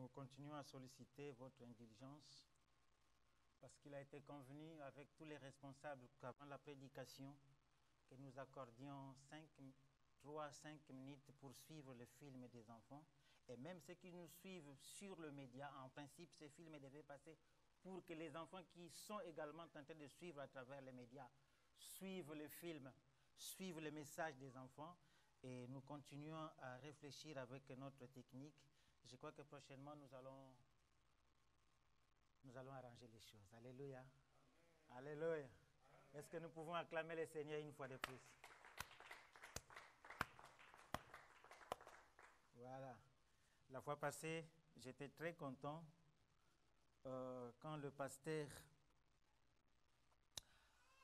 Nous continuons à solliciter votre indulgence parce qu'il a été convenu avec tous les responsables qu'avant la prédication, que nous accordions 3 à 5 minutes pour suivre le film des enfants. Et même ceux qui nous suivent sur le média, en principe, ces films devaient passer pour que les enfants qui sont également en train de suivre à travers les médias suivent le film, suivent le message des enfants. Et nous continuons à réfléchir avec notre technique. Je crois que prochainement, nous allons arranger les choses. Alléluia. Amen. Alléluia. Est-ce que nous pouvons acclamer le Seigneur une fois de plus? Voilà. La fois passée, j'étais très content quand le pasteur,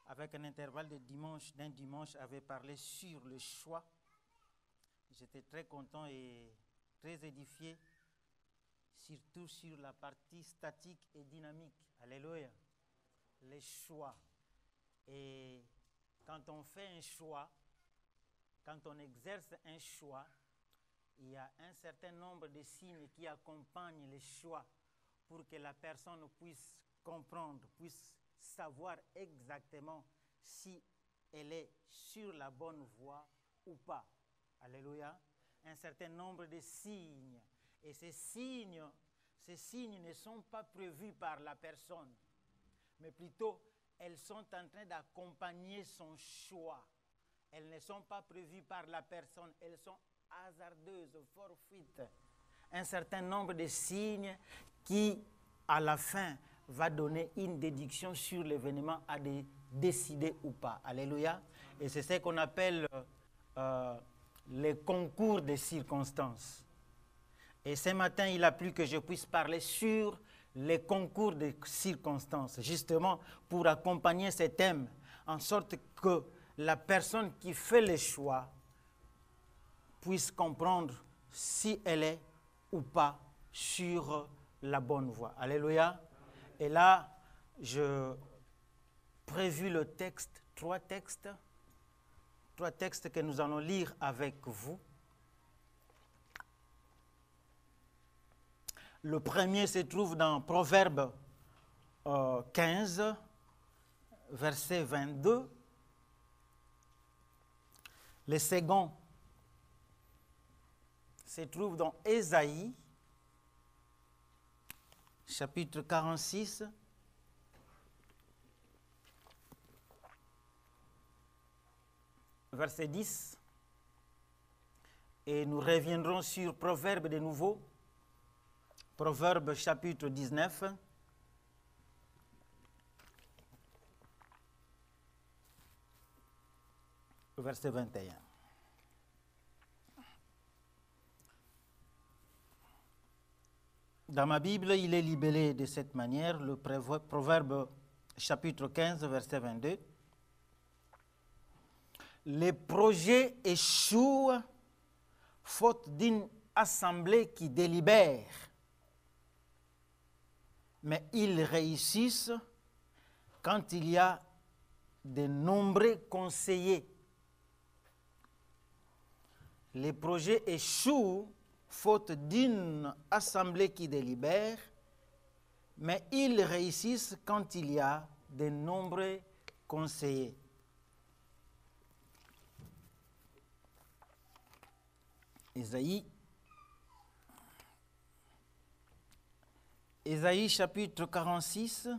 avec un intervalle d'un dimanche, avait parlé sur le choix. J'étais très content et très édifié, surtout sur la partie statique et dynamique. Alléluia. Les choix. Et quand on fait un choix, quand on exerce un choix, il y a un certain nombre de signes qui accompagnent les choix pour que la personne puisse comprendre, puisse savoir exactement si elle est sur la bonne voie ou pas. Alléluia. Un certain nombre de signes. Et ces signes ne sont pas prévus par la personne, mais plutôt, elles sont en train d'accompagner son choix. Elles ne sont pas prévues par la personne, elles sont hasardeuses, fortuites. Un certain nombre de signes qui, à la fin, va donner une déduction sur l'événement à décider ou pas. Alléluia. Et c'est ce qu'on appelle les concours de circonstances. Et ce matin, il a plu que je puisse parler sur les concours de circonstances, justement pour accompagner ces thèmes, en sorte que la personne qui fait le choix puisse comprendre si elle est ou pas sur la bonne voie. Alléluia. Et là, je prévu le texte, trois textes que nous allons lire avec vous. Le premier se trouve dans Proverbe 15, verset 22. Le second se trouve dans Ésaïe, chapitre 46, verset 10. Et nous reviendrons sur Proverbe de nouveau. Proverbe chapitre 19, verset 21. Dans ma Bible, il est libellé de cette manière, le Proverbe chapitre 15, verset 22. Les projets échouent faute d'une assemblée qui délibère, mais ils réussissent quand il y a de nombreux conseillers. Les projets échouent faute d'une assemblée qui délibère, mais ils réussissent quand il y a de nombreux conseillers. Ésaïe chapitre 46,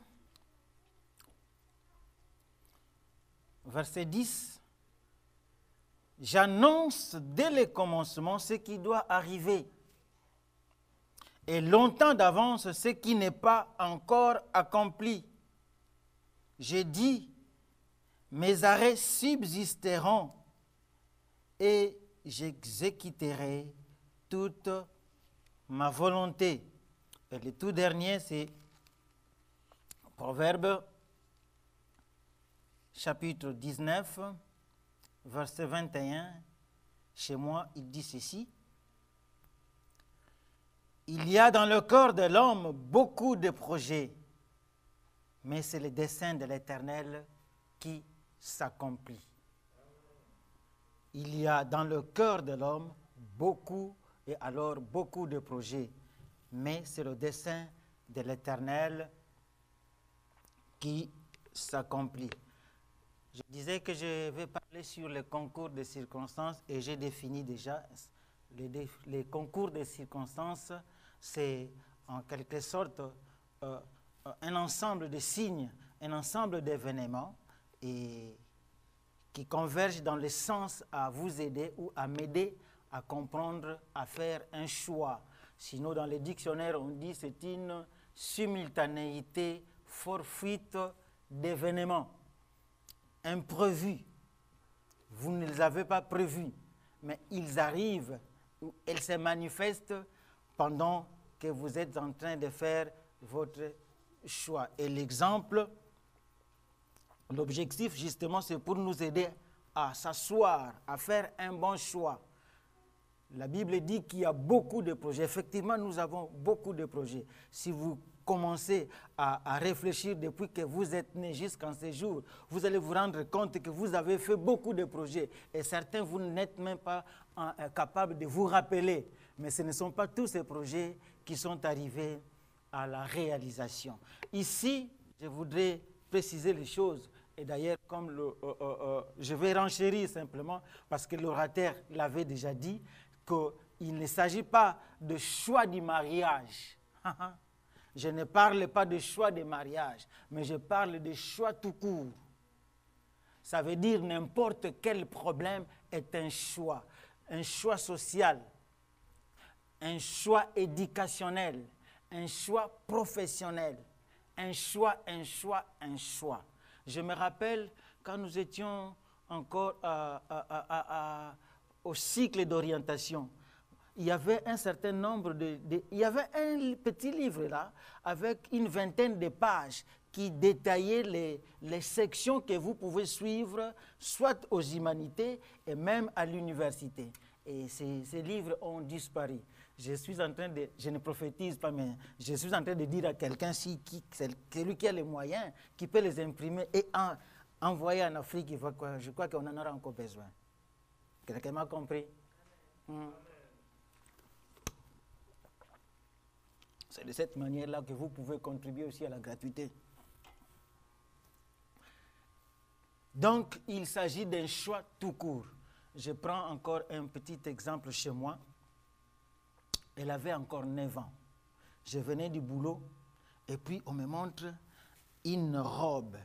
verset 10. J'annonce dès le commencement ce qui doit arriver, et longtemps d'avance ce qui n'est pas encore accompli. J'ai dit, mes arrêts subsisteront, et j'exécuterai toute ma volonté. Et le tout dernier, c'est Proverbe, chapitre 19, verset 21. Chez moi, il dit ceci. Il y a dans le corps de l'homme beaucoup de projets, mais c'est le dessein de l'Éternel qui s'accomplit. Il y a dans le cœur de l'homme beaucoup de projets, mais c'est le dessein de l'Éternel qui s'accomplit. Je disais que je vais parler sur le concours des circonstances et j'ai défini déjà les concours des circonstances, c'est en quelque sorte un ensemble de signes, un ensemble d'événements et qui convergent dans le sens à vous aider ou à m'aider à comprendre, à faire un choix. Sinon, dans les dictionnaires, on dit que c'est une simultanéité fortuite d'événements imprévus. Vous ne les avez pas prévus, mais ils arrivent, ou elles se manifestent pendant que vous êtes en train de faire votre choix. Et l'exemple, l'objectif justement, c'est pour nous aider à s'asseoir, à faire un bon choix. La Bible dit qu'il y a beaucoup de projets. Effectivement, nous avons beaucoup de projets. Si vous commencez à réfléchir depuis que vous êtes né jusqu'en ce jour, vous allez vous rendre compte que vous avez fait beaucoup de projets. Et certains, vous n'êtes même pas capables de vous rappeler. Mais ce ne sont pas tous ces projets qui sont arrivés à la réalisation. Ici, je voudrais préciser les choses. Et d'ailleurs, comme je vais renchérir simplement, parce que l'orateur l'avait déjà dit, qu'il ne s'agit pas de choix du mariage. Je ne parle pas de choix de mariage, mais je parle de choix tout court. Ça veut dire n'importe quel problème est un choix social, un choix éducationnel, un choix professionnel, un choix. Je me rappelle quand nous étions encore au cycle d'orientation, il y avait un certain nombre il y avait un petit livre là, avec une vingtaine de pages qui détaillait les sections que vous pouvez suivre, soit aux humanités et même à l'université. Et ces livres ont disparu. Je ne prophétise pas, mais je suis en train de dire à quelqu'un, celui qui a les moyens, qui peut les imprimer et envoyer en Afrique, je crois qu'on en aura encore besoin. Quelqu'un m'a compris? C'est de cette manière-là que vous pouvez contribuer aussi à la gratuité. Donc, il s'agit d'un choix tout court. Je prends encore un petit exemple chez moi. Elle avait encore 9 ans. Je venais du boulot et puis on me montre une robe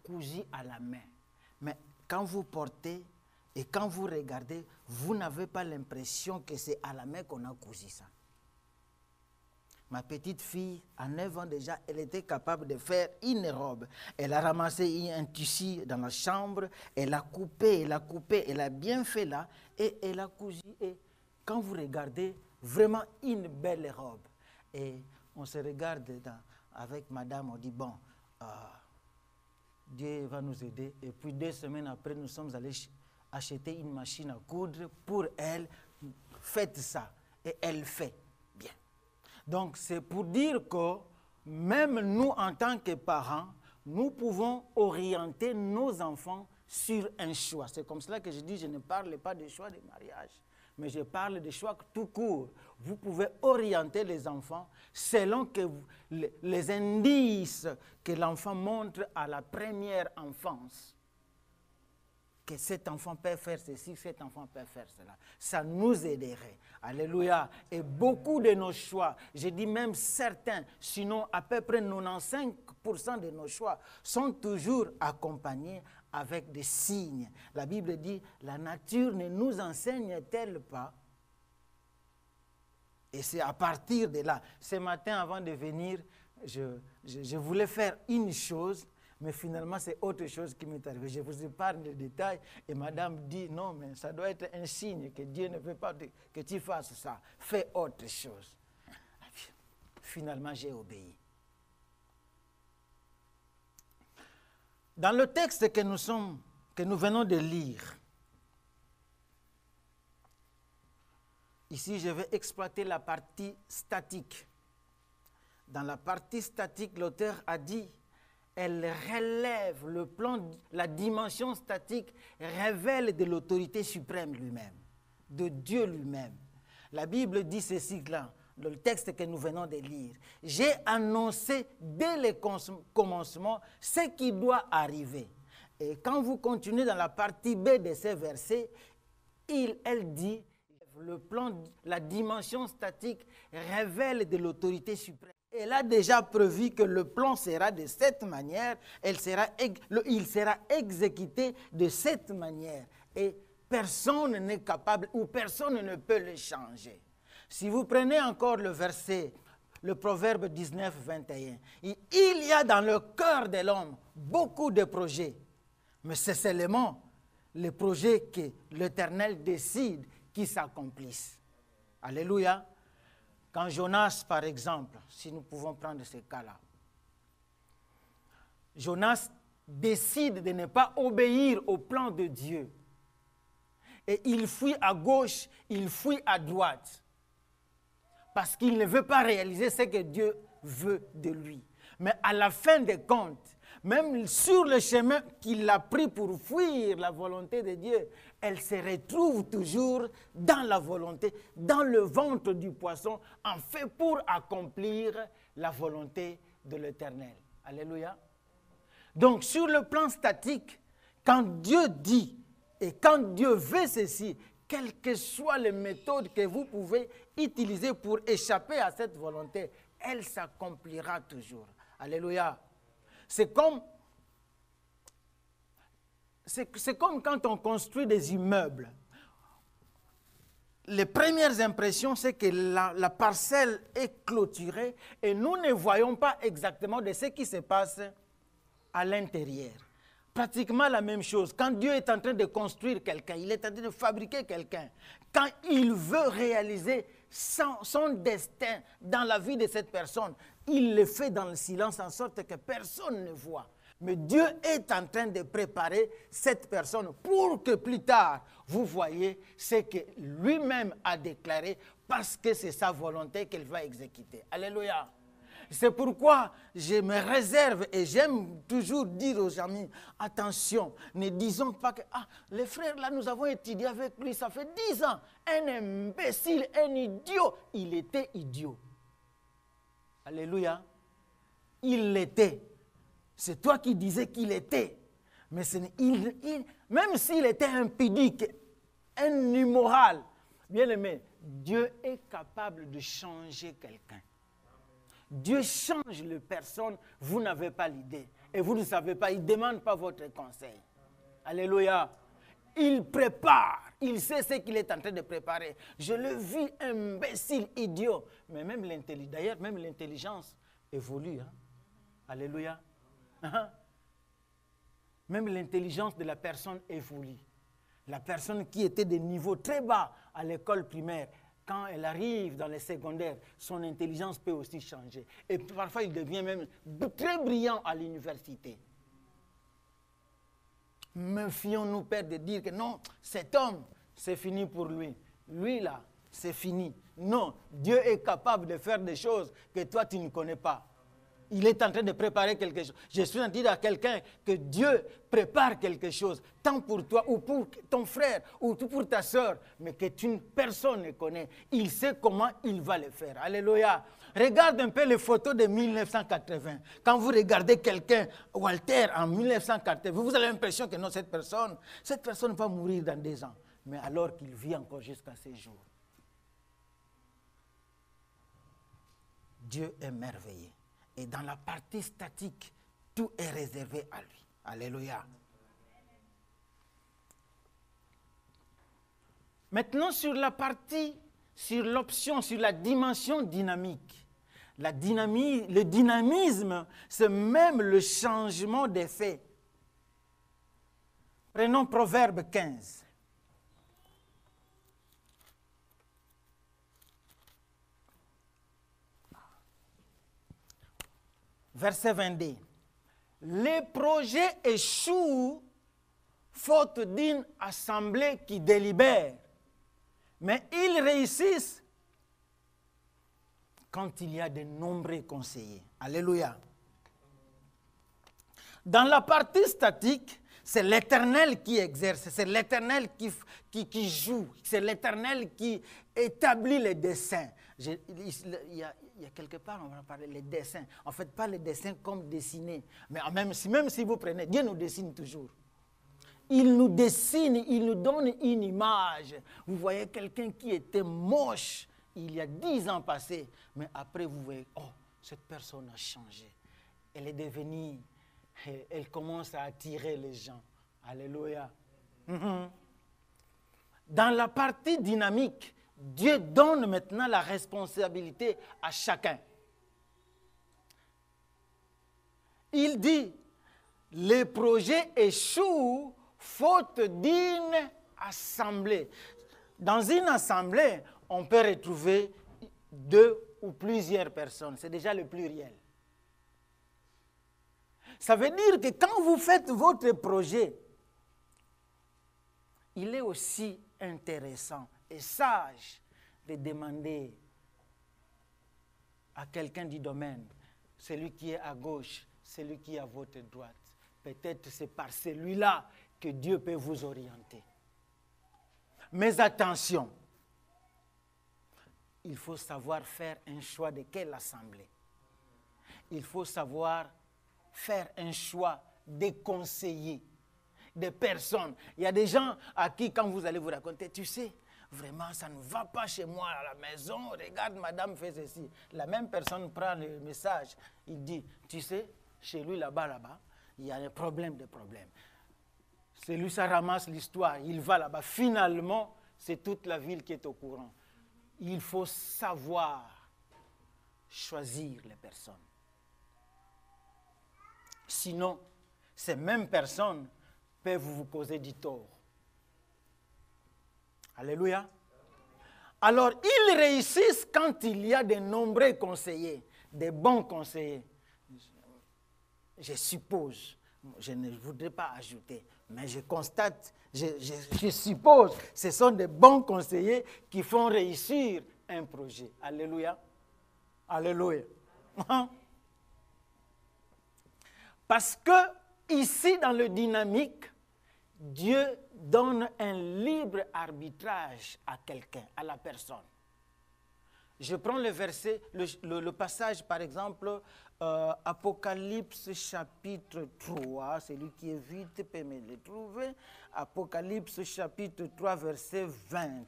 cousue à la main. Mais quand vous portez et quand vous regardez, vous n'avez pas l'impression que c'est à la main qu'on a cousu ça. Ma petite fille, à 9 ans déjà, elle était capable de faire une robe. Elle a ramassé un tissu dans la chambre, elle a coupé, elle a bien fait là, et elle a cousu. Et quand vous regardez, vraiment une belle robe. Et on se regarde avec madame, on dit, bon, Dieu va nous aider. Et puis 2 semaines après, nous sommes allés acheter une machine à coudre pour elle. Faites ça. Et elle fait. Bien. Donc, c'est pour dire que même nous, en tant que parents, nous pouvons orienter nos enfants sur un choix. C'est comme cela que je dis, je ne parle pas de choix de mariage, mais je parle de choix tout court. Vous pouvez orienter les enfants selon que les indices que l'enfant montre à la première enfance. Que cet enfant peut faire ceci, cet enfant peut faire cela. Ça nous aiderait. Alléluia. Et beaucoup de nos choix, je dis même certains, sinon à peu près 95% de nos choix, sont toujours accompagnés avec des signes. La Bible dit, la nature ne nous enseigne-t-elle pas? Et c'est à partir de là. Ce matin, avant de venir, je voulais faire une chose, mais finalement, c'est autre chose qui m'est arrivé. Je vous épargne les détails. Et madame dit, non, mais ça doit être un signe que Dieu ne veut pas que tu fasses ça. Fais autre chose. Finalement, j'ai obéi. Dans le texte que nous venons de lire, ici, je vais exploiter la partie statique. Dans la partie statique, l'auteur a dit, elle relève le plan, la dimension statique révèle de l'autorité suprême lui-même, de Dieu lui-même. La Bible dit ceci là, le texte que nous venons de lire. J'ai annoncé dès le commencement ce qui doit arriver. Et quand vous continuez dans la partie B de ces versets, elle dit, le plan, la dimension statique révèle de l'autorité suprême. Elle a déjà prévu que le plan sera de cette manière, il sera exécuté de cette manière. Et personne n'est capable ou personne ne peut le changer. Si vous prenez encore le verset, le proverbe 19, 21, il y a dans le cœur de l'homme beaucoup de projets, mais c'est seulement les projets que l'Éternel décide qui s'accomplissent. Alléluia. Quand Jonas, par exemple, si nous pouvons prendre ce cas-là, Jonas décide de ne pas obéir au plan de Dieu. Et il fuit à gauche, il fuit à droite. Parce qu'il ne veut pas réaliser ce que Dieu veut de lui. Mais à la fin des comptes, même sur le chemin qu'il a pris pour fuir la volonté de Dieu, elle se retrouve toujours dans la volonté, dans le ventre du poisson, en fait pour accomplir la volonté de l'Éternel. Alléluia. Donc sur le plan statique, quand Dieu dit et quand Dieu veut ceci, quelles que soient les méthodes que vous pouvez utiliser pour échapper à cette volonté, elle s'accomplira toujours. Alléluia. C'est comme quand on construit des immeubles. Les premières impressions, c'est que la parcelle est clôturée et nous ne voyons pas exactement de ce qui se passe à l'intérieur. Pratiquement la même chose. Quand Dieu est en train de construire quelqu'un, il est en train de fabriquer quelqu'un, quand il veut réaliser son destin dans la vie de cette personne, il le fait dans le silence en sorte que personne ne voit. Mais Dieu est en train de préparer cette personne pour que plus tard, vous voyez ce que lui-même a déclaré parce que c'est sa volonté qu'il va exécuter. Alléluia. C'est pourquoi je me réserve et j'aime toujours dire aux amis, attention, ne disons pas que les frères là, nous avons étudié avec lui, ça fait 10 ans. Un imbécile, un idiot. Il était idiot. Alléluia. Il l'était. C'est toi qui disais qu'il était. Mais même s'il était impudique, un immoral, bien aimé, Dieu est capable de changer quelqu'un. Dieu change les personnes, vous n'avez pas l'idée. Et vous ne savez pas, il ne demande pas votre conseil. Alléluia. Il prépare, il sait ce qu'il est en train de préparer. Je le vis imbécile, idiot. Mais même l'intelligence, d'ailleurs, même l'intelligence évolue. Hein? Alléluia. Même l'intelligence de la personne évolue. La personne qui était de niveau très bas à l'école primaire, quand elle arrive dans les secondaires, son intelligence peut aussi changer. Et parfois, il devient même très brillant à l'université. Méfions-nous, Père, de dire que non, cet homme, c'est fini pour lui. Lui, là, c'est fini. Non, Dieu est capable de faire des choses que toi, tu ne connais pas. Il est en train de préparer quelque chose. Je suis en train de dire à quelqu'un que Dieu prépare quelque chose, tant pour toi ou pour ton frère ou pour ta soeur, mais que personne ne connaît. Il sait comment il va le faire. Alléluia. Regarde un peu les photos de 1980. Quand vous regardez quelqu'un, Walter, en 1980, vous avez l'impression que non, cette personne va mourir dans 2 ans. Mais alors qu'il vit encore jusqu'à ces jours. Dieu est merveilleux. Et dans la partie statique, tout est réservé à lui. Alléluia. Maintenant, sur la partie, sur l'option, sur la dimension dynamique. Le dynamisme, c'est même le changement d'effet. Prenons Proverbe 15. Verset 22. Les projets échouent faute d'une assemblée qui délibère, mais ils réussissent quand il y a de nombreux conseillers. Alléluia. Dans la partie statique, C'est l'Éternel qui exerce, c'est l'Éternel qui joue, c'est l'Éternel qui établit les desseins. Il y a quelque part, on va parler des dessins. En fait, pas les dessins comme dessinés, mais même si vous prenez, Dieu nous dessine toujours. Il nous dessine, il nous donne une image. Vous voyez quelqu'un qui était moche il y a 10 ans passés, mais après vous voyez, oh, cette personne a changé. Elle est devenue, elle commence à attirer les gens. Alléluia. Dans la partie dynamique, Dieu donne maintenant la responsabilité à chacun. Il dit, les projets échouent faute d'une assemblée. Dans une assemblée, on peut retrouver 2 ou plusieurs personnes. C'est déjà le pluriel. Ça veut dire que quand vous faites votre projet, il est aussi intéressant et sage de demander à quelqu'un du domaine, celui qui est à gauche, celui qui est à votre droite. Peut-être c'est par celui-là que Dieu peut vous orienter. Mais attention, il faut savoir faire un choix de quelle assemblée. Il faut savoir faire un choix de conseillers, de personnes. Il y a des gens à qui, quand vous allez vous raconter, tu sais, vraiment, ça ne va pas chez moi à la maison, regarde, madame fait ceci. La même personne prend le message, il dit, tu sais, chez lui, là-bas, il y a un problème de problème. C'est lui, ça ramasse l'histoire, il va là-bas. Finalement, c'est toute la ville qui est au courant. Il faut savoir choisir les personnes. Sinon, ces mêmes personnes peuvent vous causer du tort. Alléluia. Alors, ils réussissent quand il y a de nombreux conseillers, des bons conseillers. Je suppose, je ne voudrais pas ajouter, mais je constate, je suppose, ce sont des bons conseillers qui font réussir un projet. Alléluia. Alléluia. Parce que ici, dans le dynamique, Dieu donne un libre arbitrage à quelqu'un, à la personne. Je prends le verset, le passage, par exemple, Apocalypse chapitre 3, celui qui est vite peut me le trouver. Apocalypse chapitre 3, verset 20.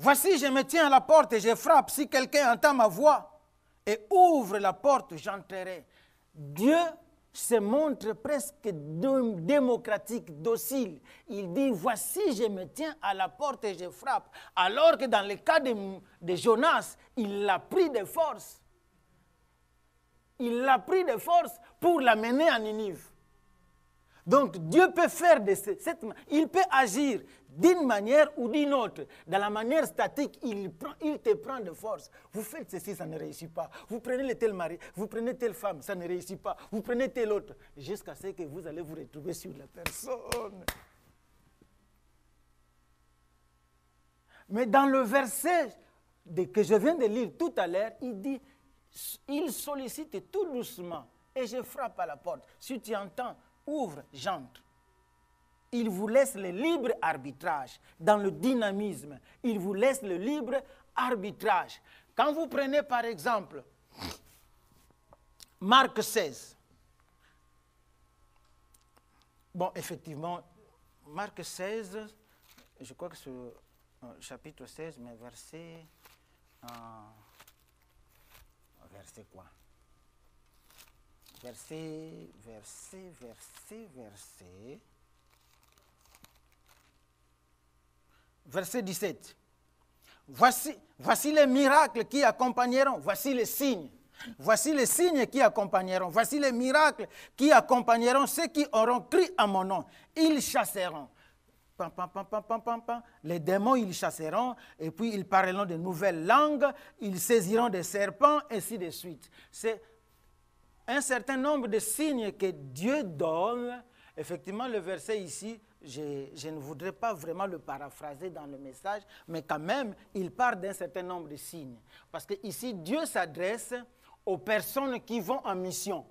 Voici, je me tiens à la porte et je frappe. Si quelqu'un entend ma voix et ouvre la porte, j'entrerai. Dieu se montre presque démocratique, docile. Il dit, voici, je me tiens à la porte et je frappe. Alors que dans le cas de Jonas, il l'a pris de force. Il l'a pris de force pour l'amener à Ninive. Donc Dieu peut faire il peut agir d'une manière ou d'une autre. Dans la manière statique, il te prend de force. Vous faites ceci, ça ne réussit pas. Vous prenez le tel mari, vous prenez telle femme, ça ne réussit pas. Vous prenez tel autre, jusqu'à ce que vous allez vous retrouver sur la personne. Mais dans le verset que je viens de lire tout à l'heure, il dit, il sollicite tout doucement et je frappe à la porte. Si tu entends, ouvre, j'entre. Il vous laisse le libre arbitrage. Dans le dynamisme, il vous laisse le libre arbitrage. Quand vous prenez par exemple Marc 16, bon, effectivement, Marc 16, je crois que c'est chapitre 16, mais verset quoi? Verset. Verset 17. Voici les miracles qui accompagneront. Voici les signes. Voici les signes qui accompagneront. Voici les miracles qui accompagneront ceux qui auront cru à mon nom. Ils chasseront. Pam, pam, pam, pam, pam, pam, pam. Les démons, ils chasseront. Et puis, ils parleront de nouvelles langues. Ils saisiront des serpents, ainsi de suite. C'est un certain nombre de signes que Dieu donne. Effectivement, le verset ici, je ne voudrais pas vraiment le paraphraser dans le message, mais quand même, il parle d'un certain nombre de signes. Parce que ici, Dieu s'adresse aux personnes qui vont en mission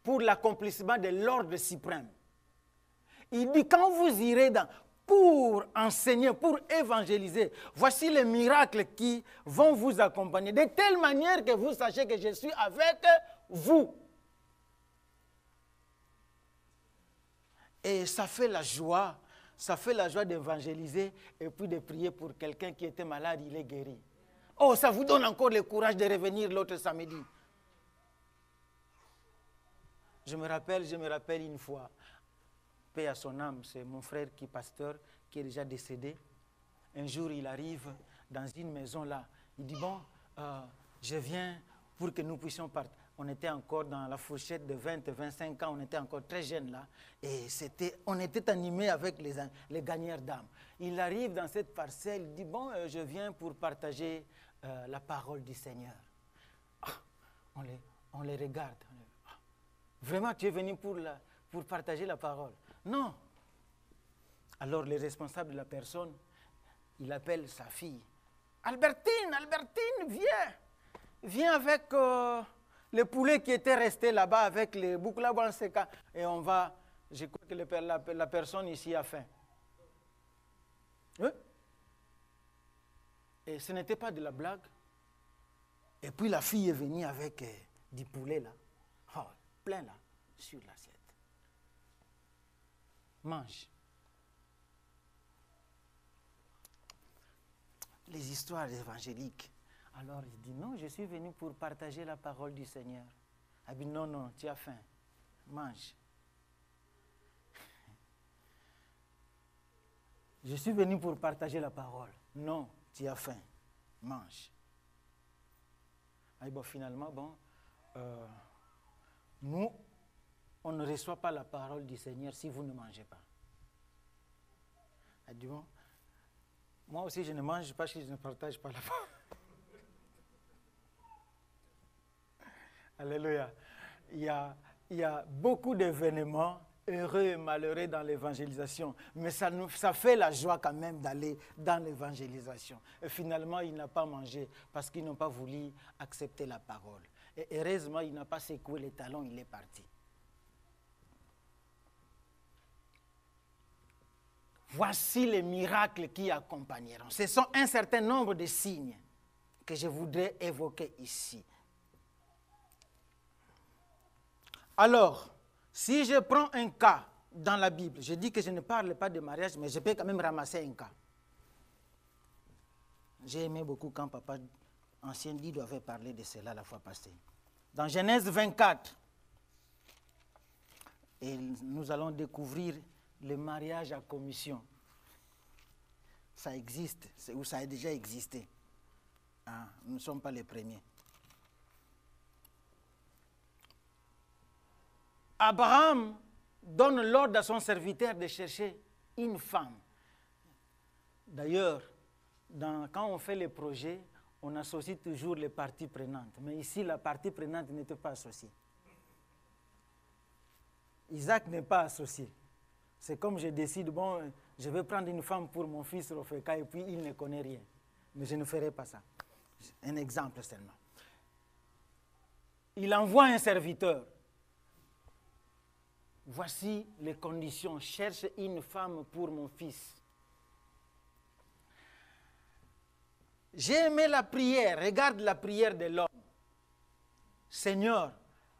pour l'accomplissement de l'ordre suprême. Il dit, quand vous irez pour enseigner, pour évangéliser, voici les miracles qui vont vous accompagner, de telle manière que vous sachiez que je suis avec vous. Et ça fait la joie d'évangéliser et puis de prier pour quelqu'un qui était malade, il est guéri. Oh, ça vous donne encore le courage de revenir l'autre samedi. Je me rappelle une fois, paix à son âme, c'est mon frère qui est pasteur, qui est déjà décédé. Un jour, il arrive dans une maison là. Il dit, bon, je viens pour que nous puissions partir. On était encore dans la fourchette de 20-25 ans, on était encore très jeunes là. Et on était animés avec les gagneurs d'âme. Il arrive dans cette parcelle, il dit, bon, je viens pour partager la parole du Seigneur. Ah, on les regarde. Vraiment, tu es venu pour partager la parole? Non. Alors, le responsable de la personne, il appelle sa fille. Albertine, viens. Viens avec le poulet qui était resté là-bas avec les boucles là, et on va, je crois que la personne ici a faim. Oui? Et ce n'était pas de la blague. Et puis la fille est venue avec du poulet là. Oh, plein là, sur l'assiette. Mange. Les histoires évangéliques. Alors il dit, non, je suis venu pour partager la parole du Seigneur. Elle dit, non, tu as faim. Mange. Je suis venu pour partager la parole. Non, tu as faim. Mange. Et bon, finalement, nous, on ne reçoit pas la parole du Seigneur si vous ne mangez pas. Elle dit, bon, moi aussi je ne mange pas si je ne partage pas la parole. Alléluia. Il y a beaucoup d'événements heureux et malheureux dans l'évangélisation, mais ça fait la joie quand même d'aller dans l'évangélisation. Et finalement, il n'a pas mangé parce qu'ils n'ont pas voulu accepter la parole. Et heureusement, il n'a pas secoué les talons, il est parti. Voici les miracles qui accompagneront. Ce sont un certain nombre de signes que je voudrais évoquer ici. Alors, si je prends un cas dans la Bible, je dis que je ne parle pas de mariage, mais je peux quand même ramasser un cas. J'ai aimé beaucoup quand papa ancien Dido avait parlé de cela la fois passée. Dans Genèse 24, et nous allons découvrir le mariage à commission. Ça existe, ou ça a déjà existé. Ah, nous ne sommes pas les premiers. Abraham donne l'ordre à son serviteur de chercher une femme. D'ailleurs, quand on fait les projets, on associe toujours les parties prenantes. Mais ici, la partie prenante n'était pas associée. Isaac n'est pas associé. C'est comme je décide, bon, je vais prendre une femme pour mon fils Rofeka et puis il ne connaît rien. Mais je ne ferai pas ça. Un exemple seulement. Il envoie un serviteur. Voici les conditions. Cherche une femme pour mon fils. J'ai aimé la prière. Regarde la prière de l'homme. Seigneur,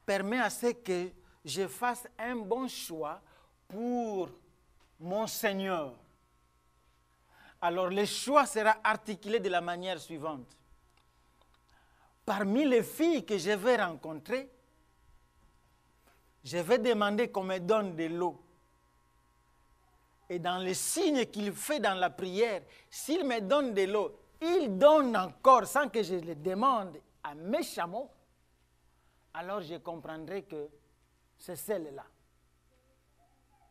permets à ce que je fasse un bon choix pour mon Seigneur. Alors le choix sera articulé de la manière suivante. Parmi les filles que je vais rencontrer, je vais demander qu'on me donne de l'eau. Et dans les signes qu'il fait dans la prière, s'il me donne de l'eau, il donne encore sans que je le demande à mes chameaux, alors je comprendrai que c'est celle-là.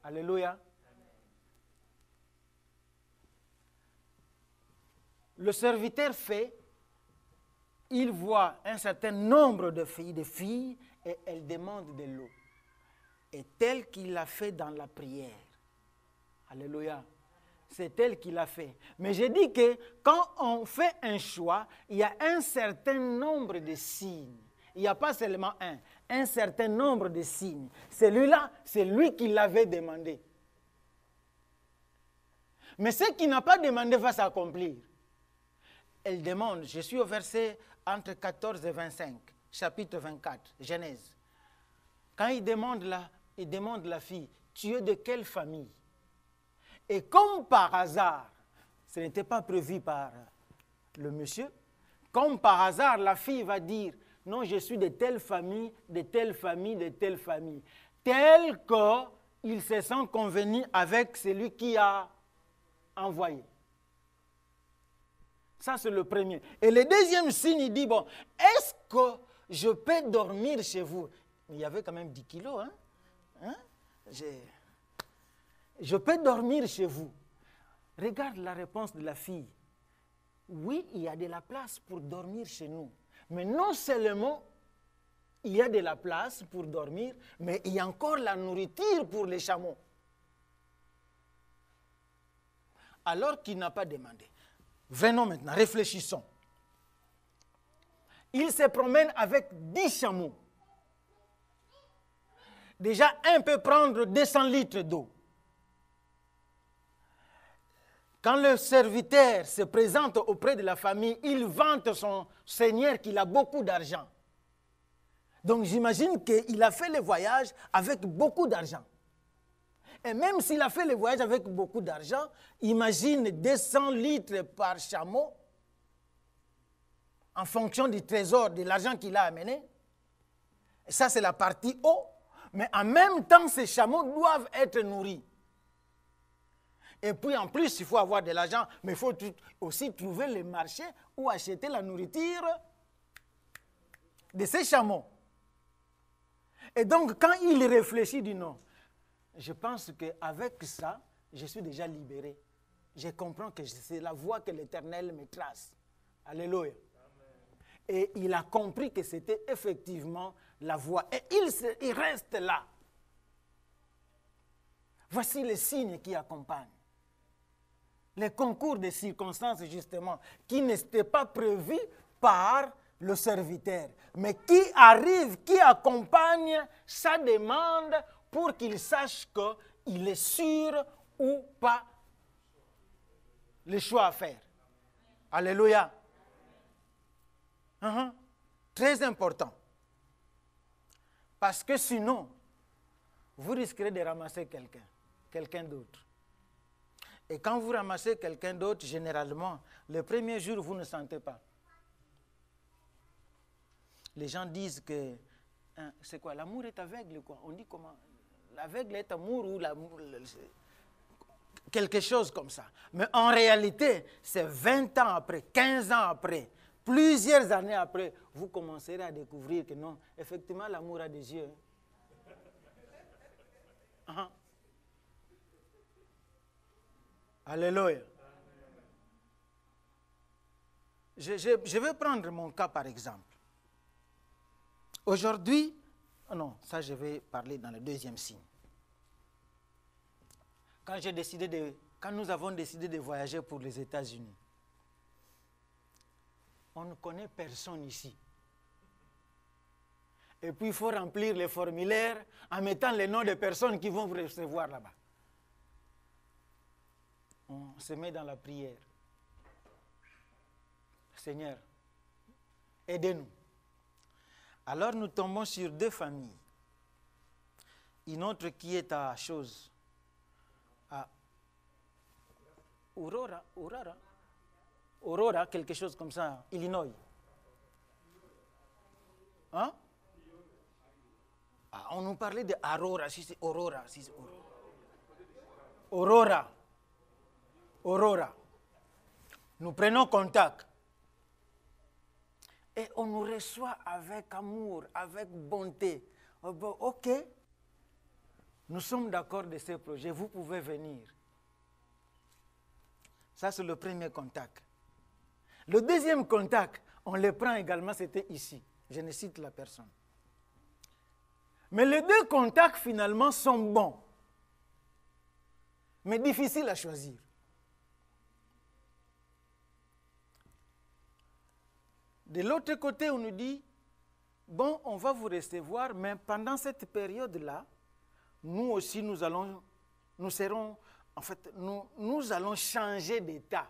Alléluia. Le serviteur fait, il voit un certain nombre de filles et elles demandent de l'eau. Et tel qu'il l'a fait dans la prière. Alléluia. c'est elle qui l'a fait. Mais j'ai dit que quand on fait un choix, il y a un certain nombre de signes. Il n'y a pas seulement un certain nombre de signes. Celui-là, c'est lui qui l'avait demandé. Mais ce qu'il n'a pas demandé va s'accomplir. Elle demande, je suis au verset entre 14 et 25, chapitre 24, Genèse. Quand il demande la fille, tu es de quelle famille? Et comme par hasard, ce n'était pas prévu par le monsieur, comme par hasard, la fille va dire, non, je suis de telle famille, de telle famille, de telle famille, tel qu'il se sent convenu avec celui qui a envoyé. Ça, c'est le premier. Et le deuxième signe, il dit, bon, est-ce que je peux dormir chez vous? Il y avait quand même 10 kilos, hein? Je peux dormir chez vous. Regarde la réponse de la fille. Oui, il y a de la place pour dormir chez nous. Mais non seulement il y a de la place pour dormir, mais il y a encore la nourriture pour les chameaux. Alors qu'il n'a pas demandé. Venons maintenant, réfléchissons. Il se promène avec 10 chameaux. Déjà, un peut prendre 200 litres d'eau. Quand le serviteur se présente auprès de la famille, il vante son seigneur qu'il a beaucoup d'argent. Donc j'imagine qu'il a fait le voyage avec beaucoup d'argent. Et même s'il a fait le voyage avec beaucoup d'argent, imagine 200 litres par chameau, en fonction du trésor, de l'argent qu'il a amené. Et ça, c'est la partie eau. Mais en même temps, ces chameaux doivent être nourris. Et puis en plus, il faut avoir de l'argent, mais il faut aussi trouver les marchés où acheter la nourriture de ces chameaux. Et donc, quand il réfléchit, il dit non, je pense qu'avec ça, je suis déjà libéré. Je comprends que c'est la voie que l'Éternel me trace. Alléluia. Et il a compris que c'était effectivement la voie. Et il reste là. Voici les signes qui accompagnent. Les concours de circonstances, justement, qui n'étaient pas prévus par le serviteur, mais qui arrivent, qui accompagnent sa demande pour qu'il sache qu'il est sûr ou pas le choix à faire. Alléluia. Très important. Parce que sinon, vous risquerez de ramasser quelqu'un d'autre. Et quand vous ramassez quelqu'un d'autre, généralement, le premier jour, vous ne sentez pas. Les gens disent que, c'est quoi, l'amour est aveugle, quoi. On dit comment? L'aveugle est amour ou l'amour, quelque chose comme ça. Mais en réalité, c'est 20 ans après, 15 ans après, plusieurs années après, vous commencerez à découvrir que non, effectivement, l'amour a des yeux. Alléluia. Je vais prendre mon cas par exemple. Aujourd'hui, non, ça je vais parler dans le deuxième signe. Quand nous avons décidé de voyager pour les États-Unis, on ne connaît personne ici. Et puis il faut remplir les formulaires en mettant les noms des personnes qui vont vous recevoir là-bas. On se met dans la prière. Seigneur, aidez-nous. Alors nous tombons sur 2 familles. Une autre qui est à Aurora, quelque chose comme ça, Illinois. Hein? On nous parlait de Aurora, si c'est Aurora. Aurora. Nous prenons contact. Et on nous reçoit avec amour, avec bonté. Ok, nous sommes d'accord de ce projet, vous pouvez venir. Ça, c'est le premier contact. Le deuxième contact, on le prend également, c'était ici. Je ne cite la personne. Mais les 2 contacts, finalement, sont bons. Mais difficiles à choisir. De l'autre côté, on nous dit, bon, on va vous recevoir, mais pendant cette période-là, nous aussi, nous allons changer d'état.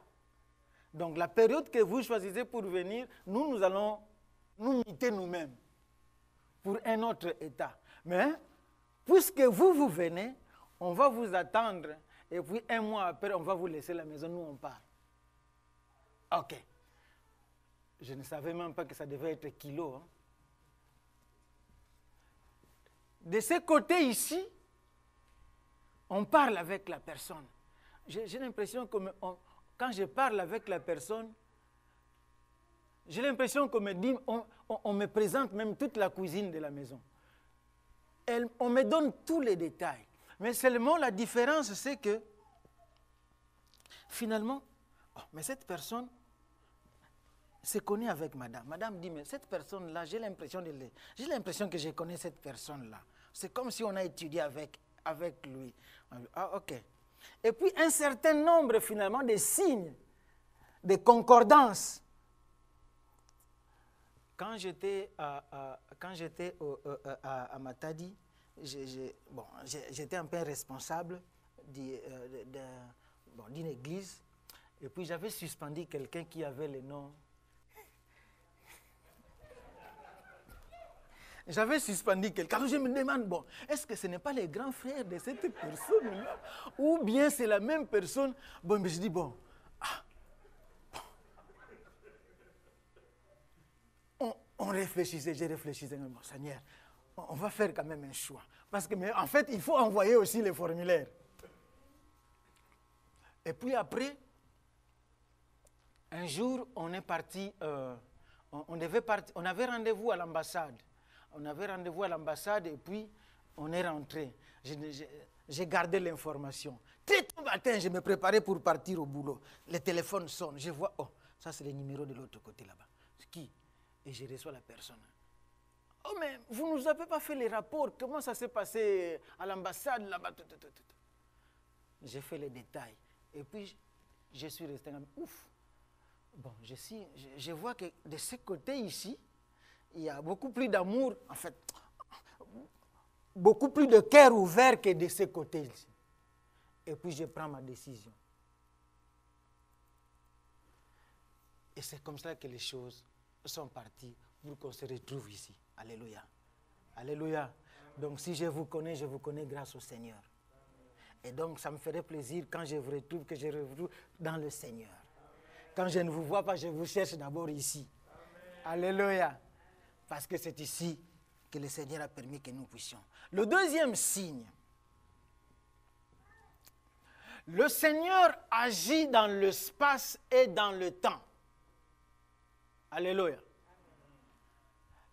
Donc, la période que vous choisissez pour venir, nous allons nous muter nous-mêmes pour un autre état. Mais, puisque vous venez, on va vous attendre, et puis un mois après, on va vous laisser la maison, nous on part. Ok. Je ne savais même pas que ça devait être kilo. Hein. De ce côté ici, on parle avec la personne. J'ai l'impression que quand je parle avec la personne, j'ai l'impression qu'on me dit, on me présente même toute la cuisine de la maison. On me donne tous les détails. Mais seulement la différence, c'est que finalement, mais cette personne se connaît avec madame. Madame dit, mais cette personne-là, j'ai l'impression que je connais cette personne-là. C'est comme si on a étudié avec lui. Ah, ok. Et puis un certain nombre finalement de signes, de concordance. Quand j'étais à Matadi, j'étais un peu responsable d'une église. Et puis j'avais suspendu quelqu'un qui avait le nom. J'avais suspendu quelqu'un. Je me demande, bon, est-ce que ce n'est pas le grand frère de cette personne-là? Ou bien c'est la même personne? Bon, mais je dis, bon. On réfléchissait, j'ai réfléchi, bon, Seigneur, on va faire quand même un choix. Parce que, mais en fait, il faut envoyer aussi les formulaires. Et puis après, un jour, on est parti, on avait rendez-vous à l'ambassade. On avait rendez-vous à l'ambassade et puis on est rentré. J'ai gardé l'information. Très tôt matin, je me préparais pour partir au boulot. Le téléphone sonne. Je vois, oh, ça c'est le numéro de l'autre côté là-bas. C'est qui? Et je reçois la personne. Oh, mais vous ne nous avez pas fait les rapports. Comment ça s'est passé à l'ambassade là-bas? J'ai fait les détails. Et puis, je suis resté là. Ouf! Bon, je vois que de ce côté ici, il y a beaucoup plus d'amour, en fait, beaucoup plus de cœur ouvert que de ce côté ici. Et puis, je prends ma décision. Et c'est comme ça que les choses sont parties pour qu'on se retrouve ici. Alléluia. Alléluia. Donc, si je vous connais grâce au Seigneur. Et donc, ça me ferait plaisir quand je vous retrouve, que je retrouve dans le Seigneur. Quand je ne vous vois pas, je vous cherche d'abord ici. Amen. Alléluia. Parce que c'est ici que le Seigneur a permis que nous puissions. Le deuxième signe. Le Seigneur agit dans l'espace et dans le temps. Alléluia.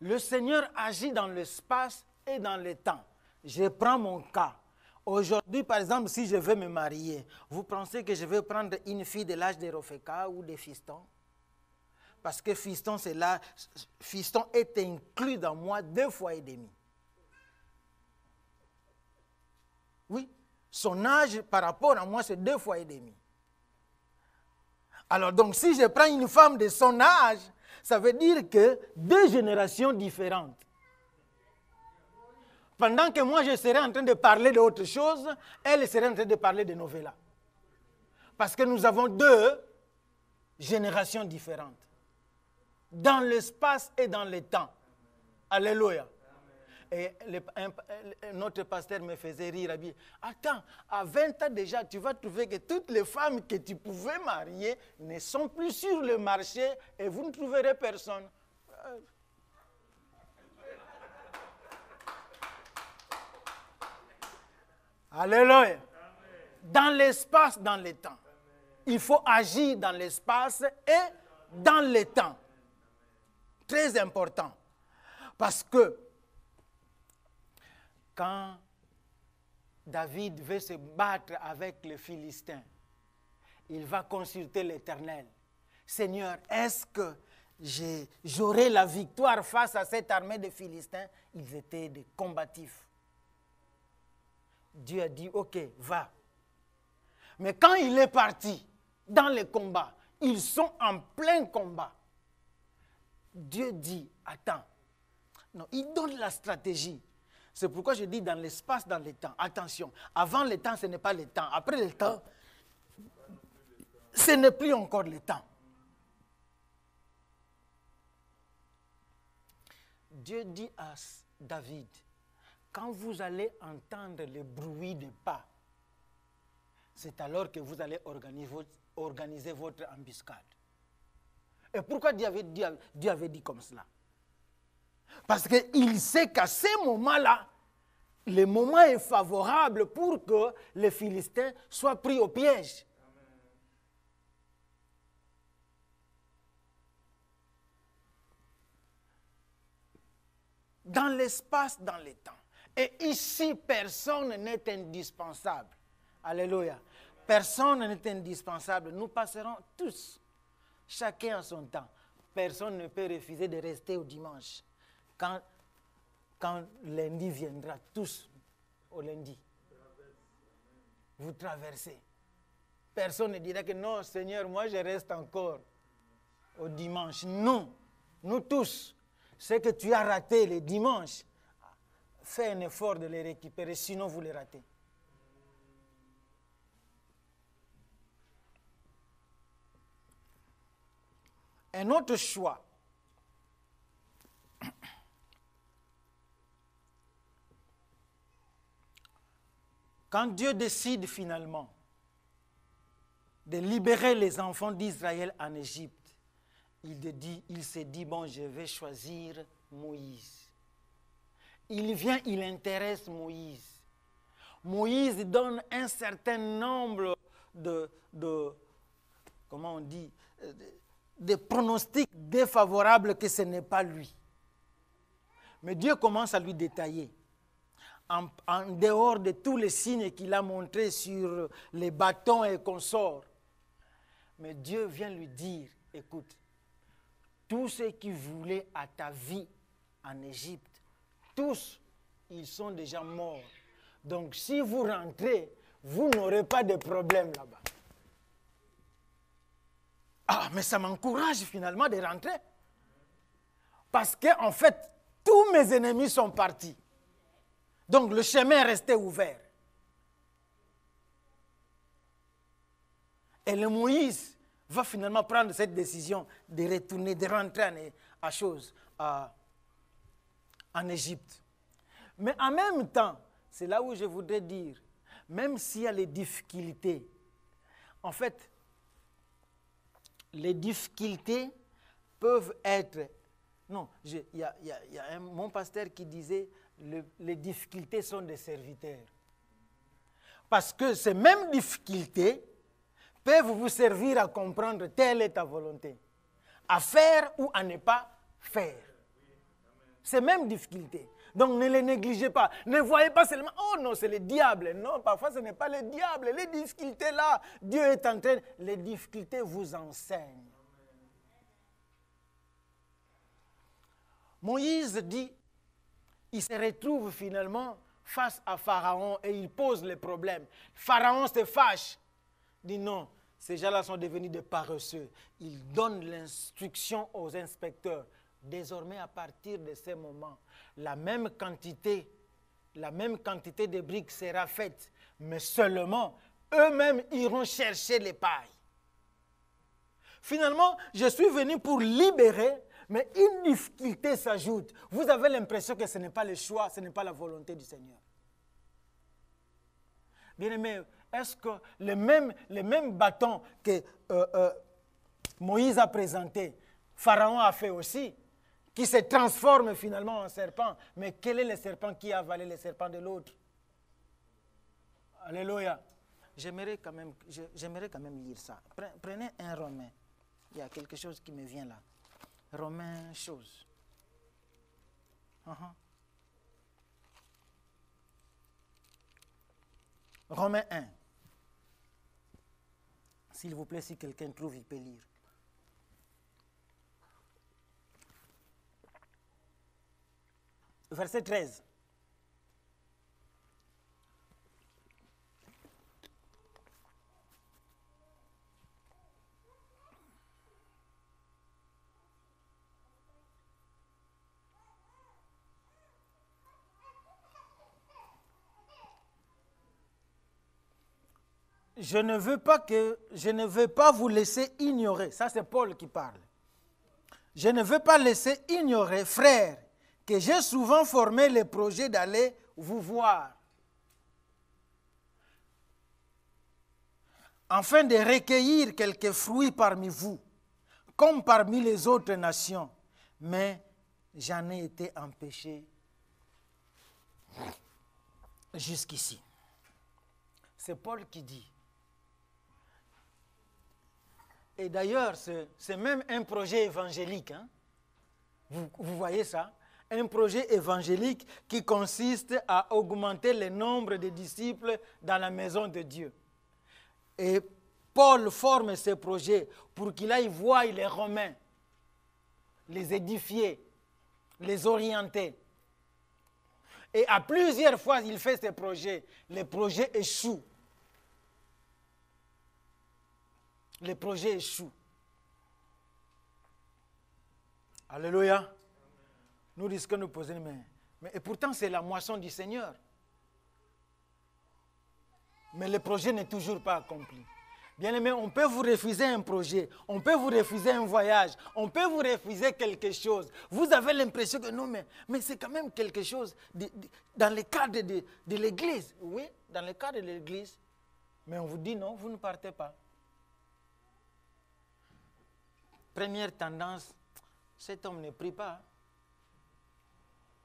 Le Seigneur agit dans l'espace et dans le temps. Je prends mon cas. Aujourd'hui, par exemple, si je veux me marier, vous pensez que je vais prendre une fille de l'âge de Rofeka ou de Fiston? Parce que Fiston, c'est là, Fiston est inclus dans moi 2 fois et demi. Oui, son âge par rapport à moi, c'est 2 fois et demi. Alors donc, si je prends une femme de son âge, ça veut dire que 2 générations différentes. Pendant que moi, je serais en train de parler d'autre chose, elle serait en train de parler de novella. Parce que nous avons 2 générations différentes. Dans l'espace et dans le temps. Alléluia. Et notre pasteur me faisait rire. Il dit, attends, à 20 ans déjà, tu vas trouver que toutes les femmes que tu pouvais marier ne sont plus sur le marché et vous ne trouverez personne. Alléluia. Dans l'espace, dans le temps. Il faut agir dans l'espace et dans le temps. Très important. Parce que quand David veut se battre avec les Philistins, il va consulter l'Éternel. Seigneur, est-ce que j'aurai la victoire face à cette armée de Philistins? Ils étaient des combatifs. Dieu a dit, ok, va. Mais quand il est parti dans le combat, ils sont en plein combat. Dieu dit, attends. Non, il donne la stratégie. C'est pourquoi je dis dans l'espace, dans le temps. Attention, avant le temps, ce n'est pas le temps. Après le temps, ce n'est plus encore le temps. Dieu dit à David, quand vous allez entendre le bruit des pas, c'est alors que vous allez organiser votre embuscade. Et pourquoi Dieu avait dit comme cela? Parce qu'il sait qu'à ce moment-là, le moment est favorable pour que les Philistins soient pris au piège. Dans l'espace, dans le temps. Et ici, personne n'est indispensable. Alléluia. Personne n'est indispensable. Nous passerons tous, chacun en son temps. Personne ne peut refuser de rester au dimanche. Quand lundi viendra, tous au lundi. Vous traversez. Personne ne dira que non, Seigneur, moi je reste encore au dimanche. Non, nous tous. Ce que tu as raté le dimanche, fais un effort de les récupérer, sinon vous les ratez. Un autre choix. Quand Dieu décide finalement de libérer les enfants d'Israël en Égypte, il se dit, bon, je vais choisir Moïse. Il vient, il intéresse Moïse. Moïse donne un certain nombre comment on dit, de pronostics défavorables que ce n'est pas lui. Mais Dieu commence à lui détailler. En dehors de tous les signes qu'il a montrés sur les bâtons et consorts. Mais Dieu vient lui dire, écoute, tous ceux qui voulaient à ta vie en Égypte, tous, ils sont déjà morts. Donc si vous rentrez, vous n'aurez pas de problème là-bas. Ah, mais ça m'encourage finalement de rentrer. Parce qu'en fait, tous mes ennemis sont partis. Donc le chemin est resté ouvert. Et le Moïse va finalement prendre cette décision de retourner, de rentrer en Égypte. Mais en même temps, c'est là où je voudrais dire, même s'il y a les difficultés, en fait, les difficultés peuvent être... Non, il y a mon pasteur qui disait, les difficultés sont des serviteurs. Parce que ces mêmes difficultés peuvent vous servir à comprendre telle est ta volonté. À faire ou à ne pas faire. Ces mêmes difficultés. Donc ne les négligez pas. Ne voyez pas seulement, oh non, c'est le diable. Non, parfois ce n'est pas le diable. Les difficultés là, Dieu est en train, les difficultés vous enseignent. Moïse dit, il se retrouve finalement face à Pharaon et il pose les problèmes. Pharaon se fâche. Dit non, ces gens-là sont devenus des paresseux. Il donne l'instruction aux inspecteurs. Désormais, à partir de ce moment, la même quantité de briques sera faite, mais seulement eux-mêmes iront chercher les pailles. Finalement, je suis venu pour libérer, mais une difficulté s'ajoute. Vous avez l'impression que ce n'est pas le choix, ce n'est pas la volonté du Seigneur. Bien-aimés, est-ce que le même bâton que Moïse a présenté, Pharaon a fait aussi, qui se transforme finalement en serpent. Mais quel est le serpent qui a avalé le serpent de l'autre? Alléluia. J'aimerais quand même lire ça. Prenez un Romain. Il y a quelque chose qui me vient là. Romain chose. Romains 1. S'il vous plaît, si quelqu'un trouve, il peut lire. Verset 13. je ne veux pas vous laisser ignorer. Ça, c'est Paul qui parle. Je ne veux pas laisser ignorer, frères, que j'ai souvent formé le projet d'aller vous voir, afin de recueillir quelques fruits parmi vous, comme parmi les autres nations. Mais j'en ai été empêché jusqu'ici. C'est Paul qui dit. Et d'ailleurs, c'est même un projet évangélique. Hein? Vous voyez ça? Un projet évangélique qui consiste à augmenter le nombre de disciples dans la maison de Dieu. Et Paul forme ce projet pour qu'il aille voir les Romains, les édifier, les orienter. Et à plusieurs fois, il fait ce projet. Le projet échoue. Le projet échoue. Alléluia. Nous risquons de nous poser, mais et pourtant c'est la moisson du Seigneur. Mais le projet n'est toujours pas accompli. Bien-aimés, on peut vous refuser un projet, on peut vous refuser un voyage, on peut vous refuser quelque chose. Vous avez l'impression que non, mais c'est quand même quelque chose dans le cadre de l'Église. Oui, dans le cadre de l'Église. Mais on vous dit non, vous ne partez pas. Première tendance, cet homme ne prie pas.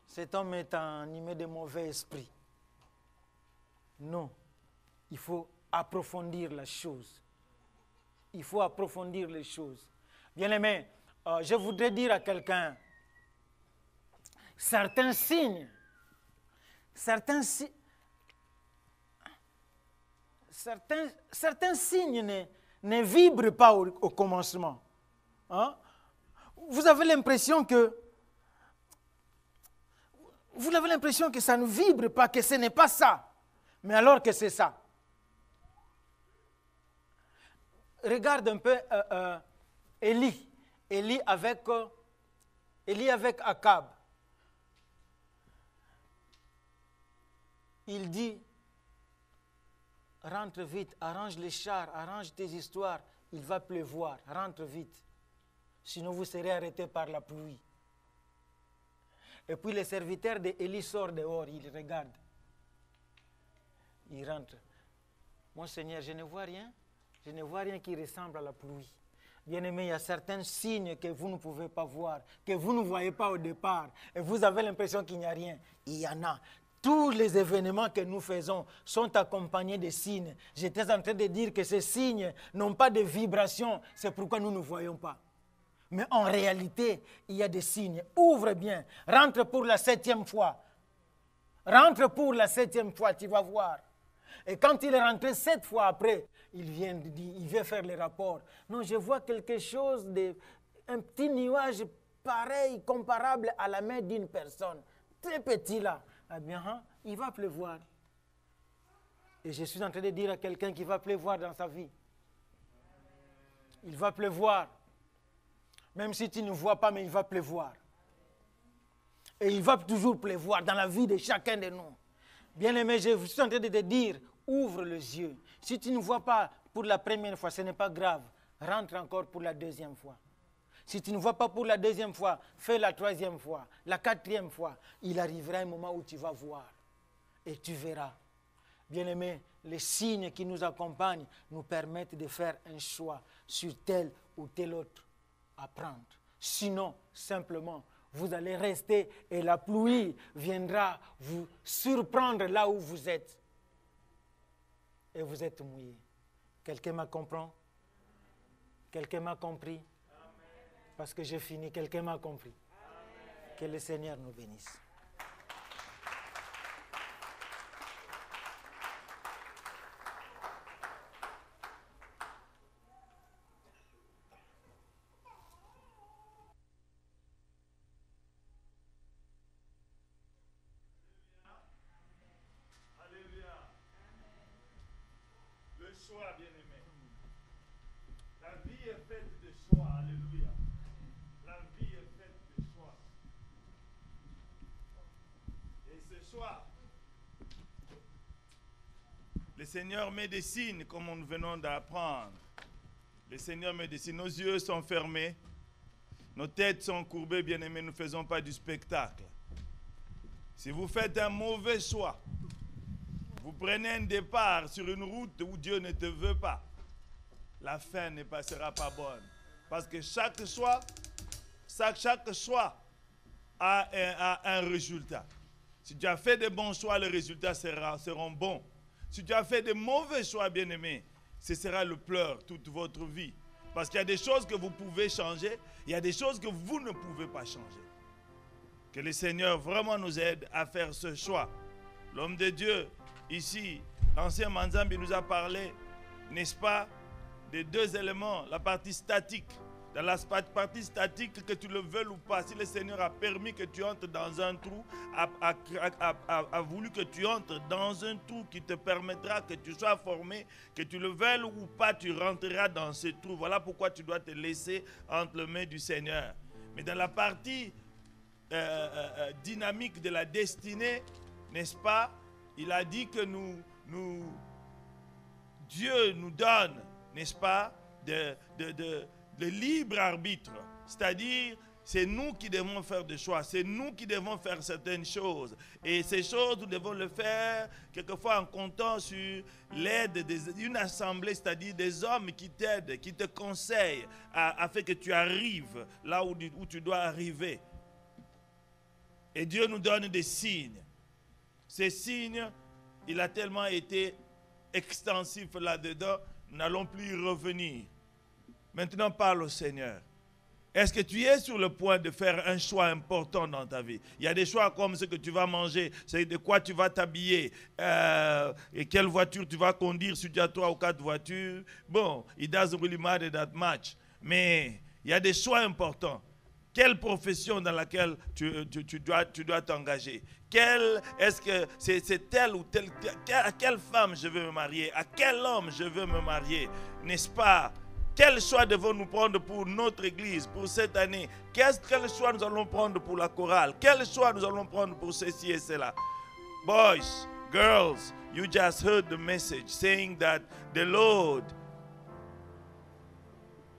Cet homme est animé de mauvais esprits. Non, il faut approfondir la chose. Il faut approfondir les choses. Bien-aimé, je voudrais dire à quelqu'un, certains signes ne vibrent pas au commencement. Hein? Vous avez l'impression que ça ne vibre pas, que ce n'est pas ça, mais alors que c'est ça. Regarde un peu Élie avec Akab. Il dit, rentre vite, arrange les chars, arrange tes histoires, il va pleuvoir, rentre vite. Sinon vous serez arrêtés par la pluie. Et puis le serviteur d'Élie sort dehors, il regarde. Il rentre. Mon Seigneur, je ne vois rien. Je ne vois rien qui ressemble à la pluie. Bien-aimé, il y a certains signes que vous ne pouvez pas voir, que vous ne voyez pas au départ. Et vous avez l'impression qu'il n'y a rien. Il y en a. Tous les événements que nous faisons sont accompagnés de signes. J'étais en train de dire que ces signes n'ont pas de vibration. C'est pourquoi nous ne voyons pas. Mais en réalité, il y a des signes. Ouvre bien. Rentre pour la 7e fois. Rentre pour la 7e fois, tu vas voir. Et quand il est rentré 7 fois après, il vient faire le rapport. Non, je vois quelque chose, un petit nuage pareil, comparable à la main d'une personne. Très petit là. Eh bien, il va pleuvoir. Et je suis en train de dire à quelqu'un qu'il va pleuvoir dans sa vie. Il va pleuvoir. Même si tu ne vois pas, mais il va pleuvoir. Et il va toujours pleuvoir dans la vie de chacun de nous. Bien-aimé, je suis en train de te dire, ouvre les yeux. Si tu ne vois pas pour la première fois, ce n'est pas grave. Rentre encore pour la 2e fois. Si tu ne vois pas pour la 2e fois, fais la 3e fois, la 4e fois. Il arrivera un moment où tu vas voir. Et tu verras. Bien-aimé, les signes qui nous accompagnent nous permettent de faire un choix sur tel ou tel autre à prendre. Sinon, simplement, vous allez rester et la pluie viendra vous surprendre là où vous êtes. Et vous êtes mouillé. Quelqu'un m'a compris? Quelqu'un m'a compris? Parce que j'ai fini. Quelqu'un m'a compris? Que le Seigneur nous bénisse. Choix, bien-aimé. La vie est faite de choix. Alléluia. La vie est faite de choix. Et ce choix, Le Seigneur met des signes comme nous venons d'apprendre. Le Seigneur met des signes. Nos yeux sont fermés. Nos têtes sont courbées, bien-aimés. Nous ne faisons pas du spectacle. Si vous faites un mauvais choix, vous prenez un départ sur une route où Dieu ne te veut pas, la fin ne sera pas bonne. Parce que chaque choix a un résultat. Si tu as fait de bons choix, les résultats seront bons. Si tu as fait de mauvais choix, bien-aimé, ce sera le pleur toute votre vie. Parce qu'il y a des choses que vous pouvez changer, il y a des choses que vous ne pouvez pas changer. Que le Seigneur vraiment nous aide à faire ce choix. L'homme de Dieu, ici, l'ancien Manzambi nous a parlé, n'est-ce pas, des deux éléments, la partie statique. Dans la partie statique, que tu le veuilles ou pas, si le Seigneur a permis que tu entres dans un trou, a voulu que tu entres dans un trou qui te permettra que tu sois formé, que tu le veuilles ou pas, tu rentreras dans ce trou. Voilà pourquoi tu dois te laisser entre les mains du Seigneur. Mais dans la partie dynamique de la destinée, n'est-ce pas, il a dit que Dieu nous donne, n'est-ce pas, de libre arbitre, c'est-à-dire c'est nous qui devons faire des choix, c'est nous qui devons faire certaines choses, et ces choses nous devons le faire quelquefois en comptant sur l'aide d'une assemblée, c'est-à-dire des hommes qui t'aident, qui te conseillent afin que tu arrives là où tu dois arriver. Et Dieu nous donne des signes. Ces signes, il a tellement été extensif là-dedans, nous n'allons plus y revenir. Maintenant, parle au Seigneur. Est-ce que tu es sur le point de faire un choix important dans ta vie? Il y a des choix comme ce que tu vas manger, c'est de quoi tu vas t'habiller, et quelle voiture tu vas conduire, si tu as 3 ou 4 voitures. Bon, it doesn't really matter that much. Mais il y a des choix importants. Quelle profession dans laquelle tu dois t'engager? Est-ce que c'est telle ou telle? À quelle femme je veux me marier? À quel homme je veux me marier? N'est-ce pas? Quel choix devons-nous prendre pour notre église, pour cette année? Quel choix nous allons prendre pour la chorale? Quel choix nous allons prendre pour ceci et cela? Boys, girls, you just heard the message saying that the Lord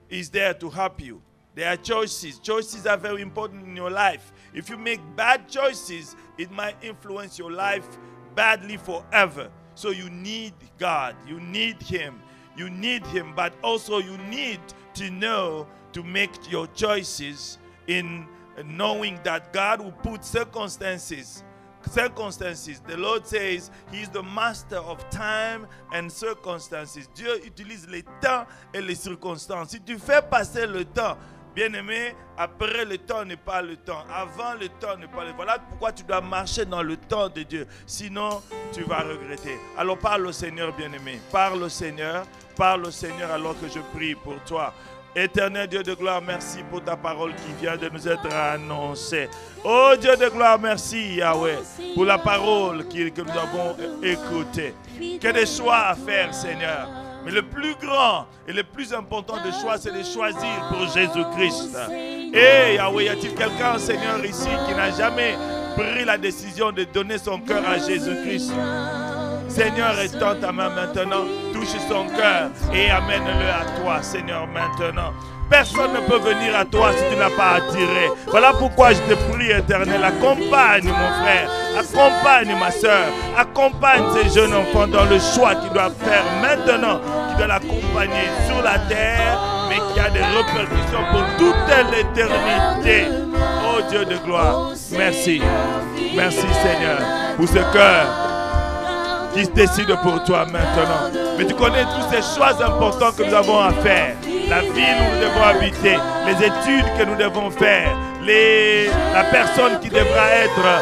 is there to help you. There are choices. Choices are very important in your life. If you make bad choices, it might influence your life badly forever. So you need God. You need Him. You need Him, but also you need to know to make your choices in knowing that God will put circumstances. The Lord says He is the master of time and circumstances. Dieu utilise les temps et les circonstances. Si tu fais passer le temps, bien-aimé, après le temps n'est pas le temps. Avant le temps n'est pas le temps. Voilà pourquoi tu dois marcher dans le temps de Dieu. Sinon, tu vas regretter. Alors parle au Seigneur, bien-aimé. Parle au Seigneur alors que je prie pour toi. Éternel Dieu de gloire, merci pour ta parole qui vient de nous être annoncée. Oh Dieu de gloire, merci Yahweh pour la parole que nous avons écoutée. Que des choix à faire, Seigneur. Mais le plus grand et le plus important des choix, c'est de choisir pour Jésus-Christ. Et Yahweh, y a-t-il quelqu'un, Seigneur, ici qui n'a jamais pris la décision de donner son cœur à Jésus-Christ? Seigneur, étends ta main maintenant, touche son cœur et amène-le à toi, Seigneur, maintenant. Personne ne peut venir à toi si tu n'as pas attiré. Voilà pourquoi je te prie, Éternel, accompagne mon frère, accompagne ma soeur, accompagne ces jeunes enfants dans le choix qu'ils doivent faire maintenant, qui doit l'accompagner sur la terre, mais qui a des répercussions pour toute l'éternité. Oh Dieu de gloire, merci. Merci Seigneur pour ce cœur qui se décide pour toi maintenant. Mais tu connais tous ces choix importants que nous avons à faire. La ville où nous devons habiter, les études que nous devons faire, la personne qui devra être,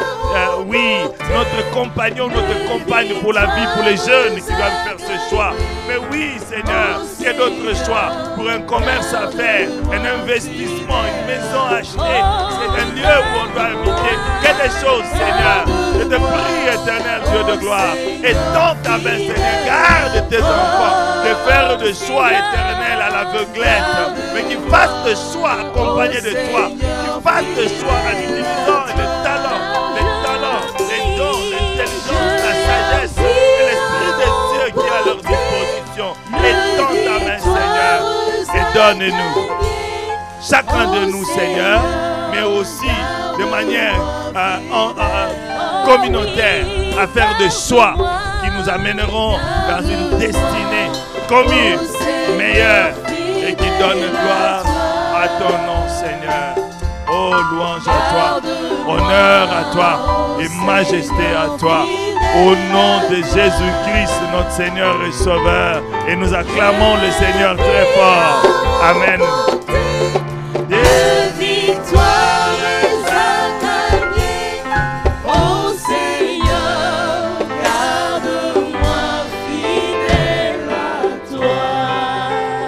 notre compagnon, notre compagne pour la vie, pour les jeunes qui doivent faire ce choix. Mais oui, Seigneur, il y a d'autres choix pour un commerce à faire, un investissement, une maison à acheter. C'est un lieu où on doit habiter. Il y a des choses, Seigneur. Je te prie, éternel Dieu de gloire. Étends ta main, Seigneur. Garde tes enfants de faire des choix éternels à l'aveuglette, mais qu'ils fassent des choix accompagnés de toi. Qu'ils fassent des choix en utilisant les talents, les dons, l'intelligence, la sagesse et l'Esprit de Dieu qui est bénédiction. Étends ta main, Seigneur, et donne-nous. Chacun de nous, Seigneur, mais aussi de manière communautaire, à faire des choix qui nous amèneront dans une destinée commune, meilleure, et qui donne gloire à ton nom, Seigneur. Oh, louange à toi, honneur à toi et majesté à toi. Au nom de Jésus-Christ, notre Seigneur et Sauveur. Et nous acclamons le Seigneur très fort. Amen. De victoire à gagner, ô Seigneur, garde-moi fidèle à toi.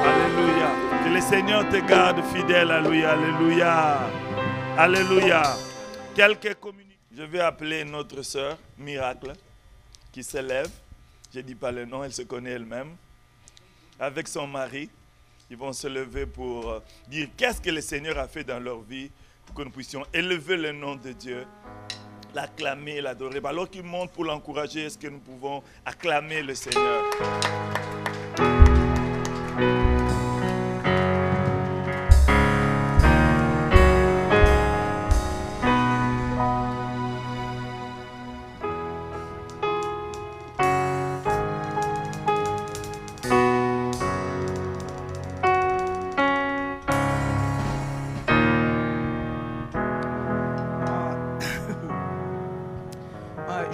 Alléluia. Que le Seigneur te garde fidèle à lui. Alléluia. Alléluia. Quelques communications. Je vais appeler notre sœur Miracle qui s'élève. Je ne dis pas le nom, elle se connaît elle-même. Avec son mari, ils vont se lever pour dire qu'est-ce que le Seigneur a fait dans leur vie pour que nous puissions élever le nom de Dieu, l'acclamer, l'adorer. Alors qu'ils montent pour l'encourager, est-ce que nous pouvons acclamer le Seigneur?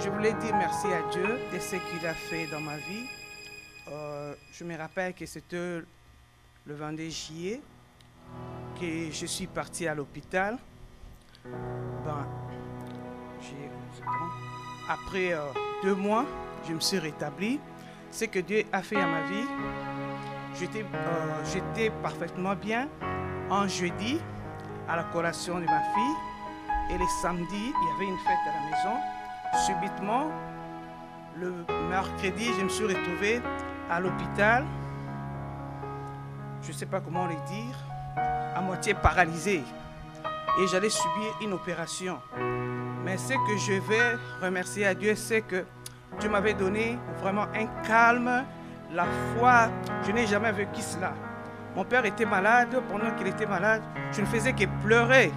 Je voulais dire merci à Dieu de ce qu'il a fait dans ma vie. Je me rappelle que c'était le 22 juillet que je suis partie à l'hôpital. Après 2 mois, je me suis rétablie. Ce que Dieu a fait à ma vie, j'étais parfaitement bien un jeudi à la collation de ma fille. Et le samedi, il y avait une fête à la maison. Subitement, le mercredi, je me suis retrouvée à l'hôpital. Je ne sais pas comment le dire, à moitié paralysée. Et j'allais subir une opération. Mais ce que je vais remercier à Dieu, c'est que Dieu m'avait donné vraiment un calme, la foi. Je n'ai jamais vécu cela. Mon père était malade. Pendant qu'il était malade, je ne faisais que pleurer.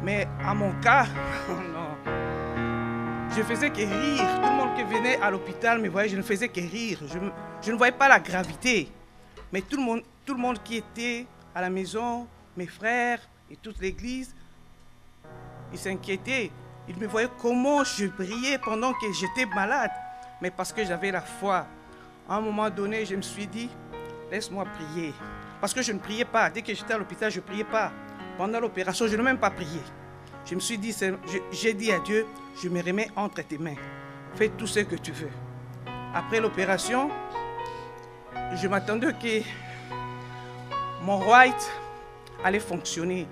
Mais à mon cas, non. Je faisais que rire. Tout le monde qui venait à l'hôpital me voyait, je ne faisais que rire. Je ne voyais pas la gravité. Mais tout le monde qui était à la maison, mes frères et toute l'église, ils s'inquiétaient. Ils me voyaient comment je priais pendant que j'étais malade. Mais parce que j'avais la foi. À un moment donné, je me suis dit, laisse-moi prier. Parce que je ne priais pas. Dès que j'étais à l'hôpital, je ne priais pas. Pendant l'opération, je n'ai même pas prié. Je me suis dit, j'ai dit à Dieu, je me remets entre tes mains. Fais tout ce que tu veux. Après l'opération, je m'attendais que mon right allait fonctionner.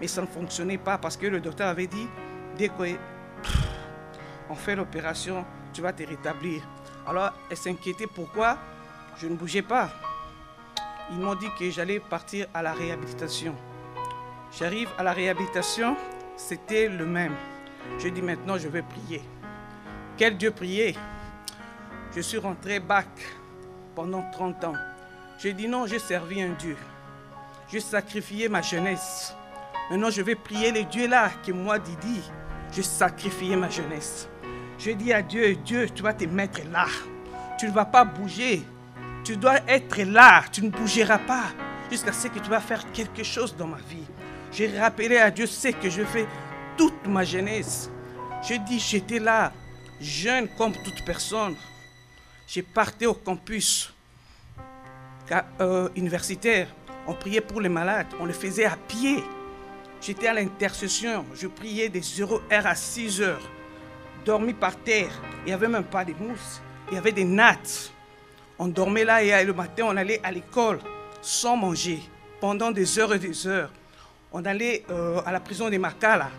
Mais ça ne fonctionnait pas parce que le docteur avait dit, dès qu'on fait l'opération, tu vas te rétablir. Alors, elle s'inquiétait pourquoi je ne bougeais pas. Ils m'ont dit que j'allais partir à la réhabilitation. J'arrive à la réhabilitation, c'était le même. Je dis maintenant, je vais prier. Quel Dieu prier? Je suis rentré bac pendant 30 ans. J'ai dit non, j'ai servi un Dieu. J'ai sacrifié ma jeunesse. Maintenant, je vais prier les dieux là, que moi, Didi, j'ai sacrifié ma jeunesse. Je dis à Dieu, Dieu, tu vas te mettre là. Tu ne vas pas bouger. Tu dois être là. Tu ne bougeras pas jusqu'à ce que tu vas faire quelque chose dans ma vie. J'ai rappelé à Dieu ce que je fais toute ma jeunesse. Je dis, j'étais là, jeune comme toute personne. J'ai parti au campus universitaire. On priait pour les malades. On le faisait à pied. J'étais à l'intercession. Je priais des 0h à 6h. Dormi par terre. Il n'y avait même pas de mousse. Il y avait des nattes. On dormait là et le matin, on allait à l'école sans manger. Pendant des heures et des heures. On allait à la prison de Makala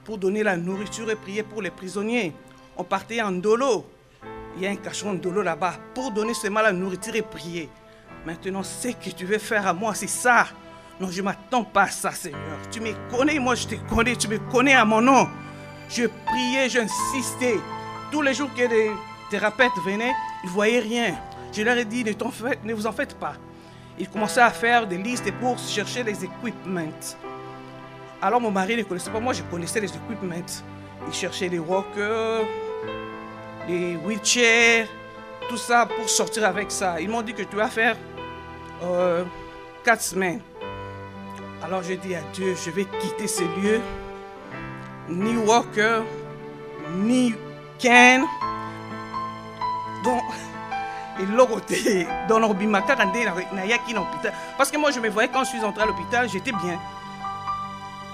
pour donner la nourriture et prier pour les prisonniers. On partait en Ndolo. Il y a un cachot Ndolo là-bas pour donner seulement la nourriture et prier. Maintenant, ce que tu veux faire à moi, c'est ça. Non, je ne m'attends pas à ça, Seigneur. Tu me connais, moi je te connais. Tu me connais à mon nom. Je priais, j'insistais. Tous les jours que les thérapeutes venaient, ils ne voyaient rien. Je leur ai dit, ne vous en faites pas. Ils commençaient à faire des listes pour chercher les équipements. Alors mon mari ne connaissait pas, moi je connaissais les équipements. Ils cherchaient les walkers, les wheelchairs, tout ça pour sortir avec ça. Ils m'ont dit que tu vas faire 4 semaines. Alors j'ai dit à Dieu, je vais quitter ce lieu. Ni walker, ni Ken. Donc, et l'autre côté, dans l'Orbimaka, parce que moi je me voyais quand je suis entré à l'hôpital, j'étais bien.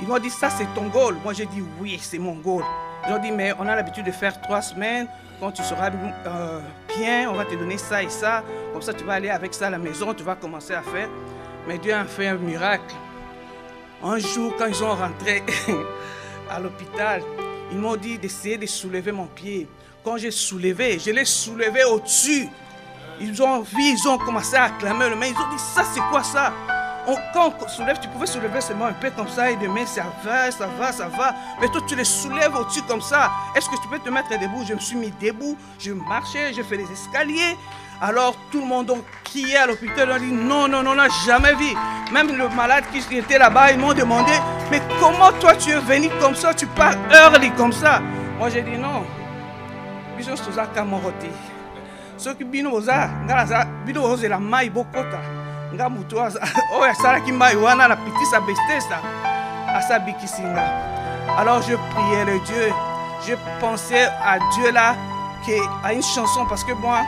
Ils m'ont dit, ça c'est ton goal. Moi j'ai dit, oui, c'est mon goal. Ils ont dit, mais on a l'habitude de faire 3 semaines. Quand tu seras bien, on va te donner ça et ça. Comme ça, tu vas aller avec ça à la maison, tu vas commencer à faire. Mais Dieu a fait un miracle. Un jour, quand ils sont rentrés à l'hôpital, ils m'ont dit d'essayer de soulever mon pied. Quand j'ai soulevé, je l'ai soulevé au-dessus. Ils ont vu, ils ont commencé à acclamer le main. Ils ont dit, ça c'est quoi ça? Quand on soulève, tu pouvais soulever seulement un peu comme ça et demain ça va, ça va, ça va. Mais toi tu les soulèves au-dessus comme ça. Est-ce que tu peux te mettre debout? Je me suis mis debout, je marchais, je fais les escaliers. Alors tout le monde qui est à l'hôpital a dit non, non, non, on n'a jamais vu. Même le malade qui était là-bas, ils m'ont demandé, mais comment toi tu es venu comme ça, tu pars early comme ça? Moi j'ai dit non. Bisous tous à Kamoroti. Ceux qui bino oza, ngala bino oza la maille bokota. Alors je priais le Dieu, je pensais à Dieu là, à une chanson, parce que moi,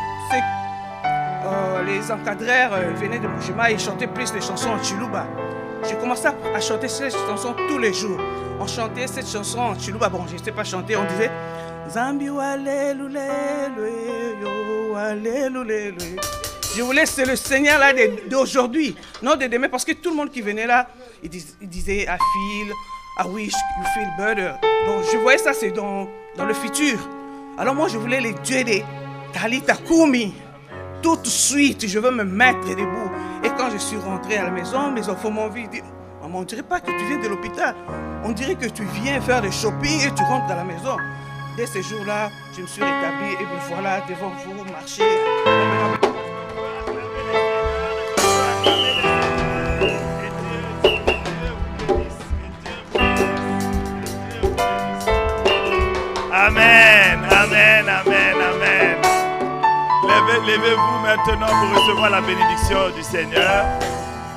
les encadreurs venaient de Mujima et chantaient plus les chansons en Chiluba. J'ai commencé à chanter cette chanson tous les jours. On chantait cette chanson en Chiluba, bon je ne sais pas chanter, on disait Zambi walelule, walelule. Je voulais, c'est le Seigneur là d'aujourd'hui, non de demain, parce que tout le monde qui venait là, il disait I feel, I wish you feel better. Donc je voyais ça, c'est dans le futur. Alors moi je voulais les dieux des Talita Kumi. Tout de suite, je veux me mettre debout. Et quand je suis rentré à la maison, mes enfants m'ont vu dire, maman, on dirait pas que tu viens de l'hôpital. On dirait que tu viens faire des shopping et tu rentres à la maison. Dès ce jour-là, je me suis rétabli et me voilà devant vous marcher. Amen, amen, amen, amen. Levez-vous maintenant pour recevoir la bénédiction du Seigneur.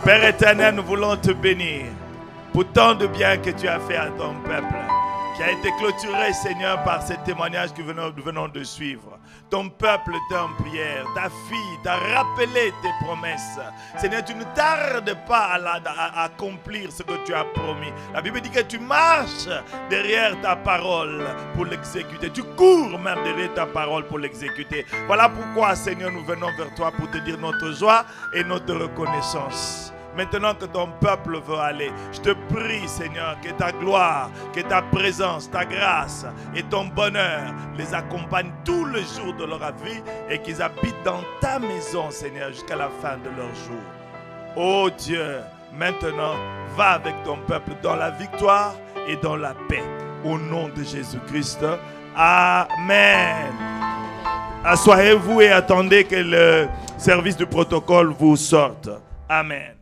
Père éternel, nous voulons te bénir pour tant de bien que tu as fait à ton peuple, qui a été clôturé, Seigneur, par ce témoignage que nous venons de suivre. Ton peuple t'est en prière, ta fille t'a rappelé tes promesses. Seigneur, tu ne tardes pas à accomplir ce que tu as promis. La Bible dit que tu marches derrière ta parole pour l'exécuter. Tu cours même derrière ta parole pour l'exécuter. Voilà pourquoi, Seigneur, nous venons vers toi pour te dire notre joie et notre reconnaissance. Maintenant que ton peuple veut aller, je te prie, Seigneur, que ta gloire, que ta présence, ta grâce et ton bonheur les accompagnent tous les jours de leur vie et qu'ils habitent dans ta maison, Seigneur, jusqu'à la fin de leur jour. Oh Dieu, maintenant, va avec ton peuple dans la victoire et dans la paix. Au nom de Jésus-Christ. Amen. Assoyez-vous et attendez que le service du protocole vous sorte. Amen.